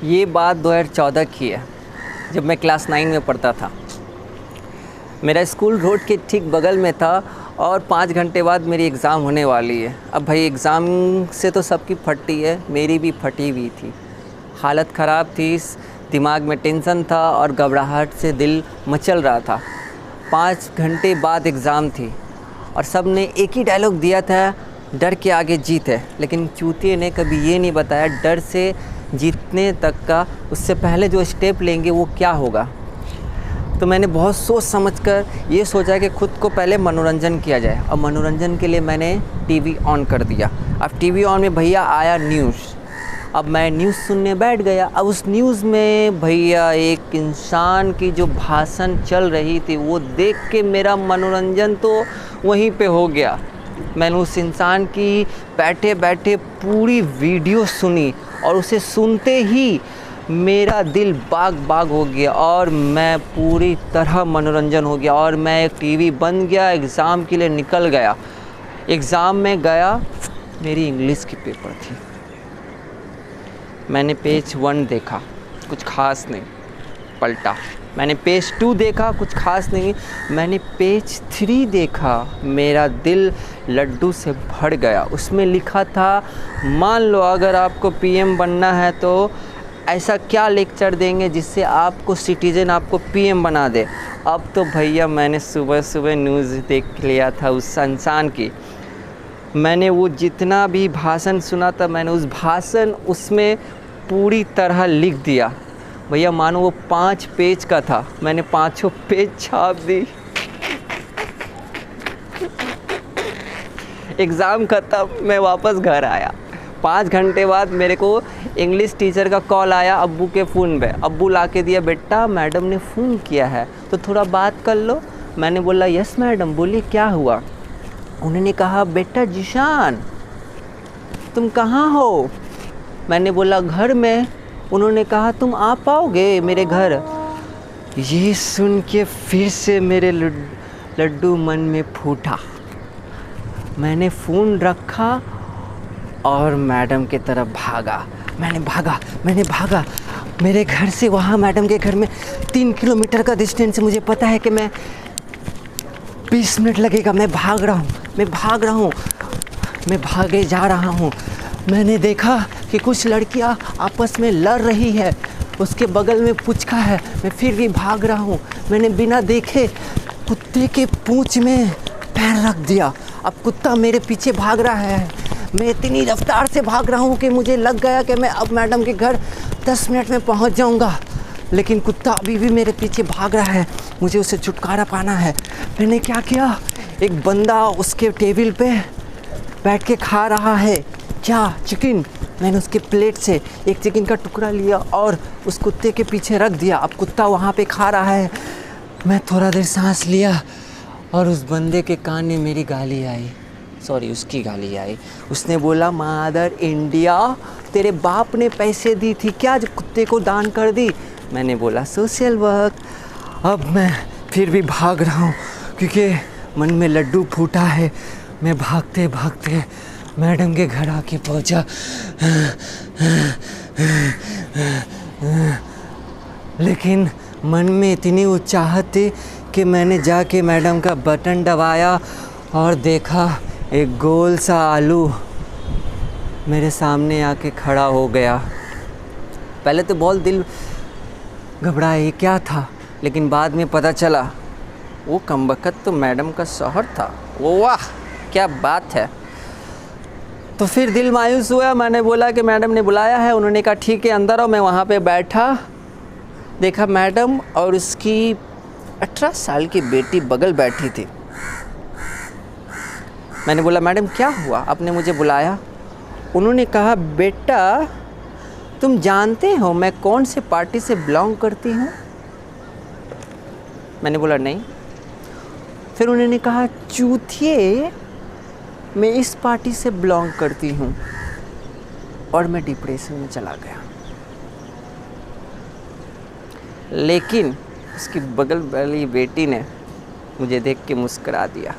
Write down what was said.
ये बात 2014 की है, जब मैं क्लास 9 में पढ़ता था। मेरा स्कूल रोड के ठीक बगल में था और 5 घंटे बाद मेरी एग्ज़ाम होने वाली है। अब भाई एग्ज़ाम से तो सबकी फटी है, मेरी भी फटी हुई थी। हालत ख़राब थी, दिमाग में टेंशन था और घबराहट से दिल मचल रहा था। 5 घंटे बाद एग्ज़ाम थी और सब ने एक ही डायलॉग दिया था, डर के आगे जीत है। लेकिन चूतिए ने कभी ये नहीं बताया डर से जीतने तक का उससे पहले जो स्टेप लेंगे वो क्या होगा। तो मैंने बहुत सोच समझकर ये सोचा कि ख़ुद को पहले मनोरंजन किया जाए और मनोरंजन के लिए मैंने टीवी ऑन कर दिया। अब टीवी ऑन में भैया आया न्यूज़। अब मैं न्यूज़ सुनने बैठ गया। अब उस न्यूज़ में भैया एक इंसान की जो भाषण चल रही थी वो देख के मेरा मनोरंजन तो वहीं पे हो गया। मैंने उस इंसान की बैठे बैठे पूरी वीडियो सुनी और उसे सुनते ही मेरा दिल बाग बाग हो गया और मैं पूरी तरह मनोरंजन हो गया और मैं एक टीवी बन गया। एग्ज़ाम के लिए निकल गया। एग्ज़ाम में गया, मेरी इंग्लिश की पेपर थी। मैंने पेज 1 देखा, कुछ ख़ास नहीं, पलटा। मैंने पेज 2 देखा, कुछ ख़ास नहीं। मैंने पेज 3 देखा, मेरा दिल लड्डू से भर गया। उसमें लिखा था, मान लो अगर आपको पीएम बनना है तो ऐसा क्या लेक्चर देंगे जिससे आपको सिटीज़न आपको पीएम बना दे। अब तो भैया मैंने सुबह सुबह न्यूज़ देख लिया था उस इंसान की। मैंने वो जितना भी भाषण सुना था मैंने उस भाषण उसमें पूरी तरह लिख दिया। भैया मानो वो 5 पेज का था, मैंने 5 पेज छाप दी। एग्ज़ाम ख़त्म, मैं वापस घर आया। 5 घंटे बाद मेरे को इंग्लिश टीचर का कॉल आया अब्बू के फ़ोन पे। अब्बू ला के दिया, बेटा मैडम ने फ़ोन किया है तो थोड़ा बात कर लो। मैंने बोला यस मैडम, बोलिए क्या हुआ। उन्होंने कहा बेटा जीशान तुम कहाँ हो। मैंने बोला घर में। उन्होंने कहा तुम आ पाओगे मेरे घर। ये सुन के फिर से मेरे लड्डू मन में फूटा। मैंने फ़ोन रखा और मैडम की तरफ भागा। मैंने भागा मेरे घर से वहाँ मैडम के घर में 3 किलोमीटर का डिस्टेंस। मुझे पता है कि मैं 20 मिनट लगेगा। मैं भाग रहा हूँ, मैं भागे जा रहा हूँ। मैंने देखा कि कुछ लड़कियाँ आपस में लड़ रही है, उसके बगल में पुचका है। मैं फिर भी भाग रहा हूँ। मैंने बिना देखे कुत्ते के पूंछ में पैर रख दिया। अब कुत्ता मेरे पीछे भाग रहा है। मैं इतनी रफ्तार से भाग रहा हूँ कि मुझे लग गया कि मैं अब मैडम के घर 10 मिनट में पहुँच जाऊँगा, लेकिन कुत्ता अभी भी मेरे पीछे भाग रहा है। मुझे उसे छुटकारा पाना है। मैंने क्या किया, एक बंदा उसके टेबल पे बैठ के खा रहा है क्या, चिकन। मैंने उसके प्लेट से एक चिकन का टुकड़ा लिया और उस कुत्ते के पीछे रख दिया। अब कुत्ता वहाँ पे खा रहा है। मैं थोड़ा देर सांस लिया और उस बंदे के कान में मेरी गाली आई, सॉरी उसकी गाली आई। उसने बोला मादर इंडिया तेरे बाप ने पैसे दी थी क्या जो कुत्ते को दान कर दी। मैंने बोला सोशल वर्क। अब मैं फिर भी भाग रहा हूँ क्योंकि मन में लड्डू फूटा है। मैं भागते भागते मैडम के घर आके पहुँचा। लेकिन मन में इतनी उत्साहत थी कि मैंने जाके मैडम का बटन दबाया और देखा एक गोल सा आलू मेरे सामने आके खड़ा हो गया। पहले तो बहुत दिल घबराया ये क्या था, लेकिन बाद में पता चला वो कमबख्त तो मैडम का शौहर था। वो वाह क्या बात है। तो फिर दिल मायूस हुआ। मैंने बोला कि मैडम ने बुलाया है। उन्होंने कहा ठीक है अंदर आओ। मैं वहाँ पे बैठा, देखा मैडम और उसकी 18 साल की बेटी बगल बैठी थी। मैंने बोला मैडम क्या हुआ, आपने मुझे बुलाया। उन्होंने कहा बेटा तुम जानते हो मैं कौन से पार्टी से बिलोंग करती हूँ। मैंने बोला नहीं। फिर उन्होंने कहा चूतिए मैं इस पार्टी से बिलोंग करती हूँ। और मैं डिप्रेशन में चला गया। लेकिन उसकी बगल वाली बेटी ने मुझे देख के मुस्करा दिया।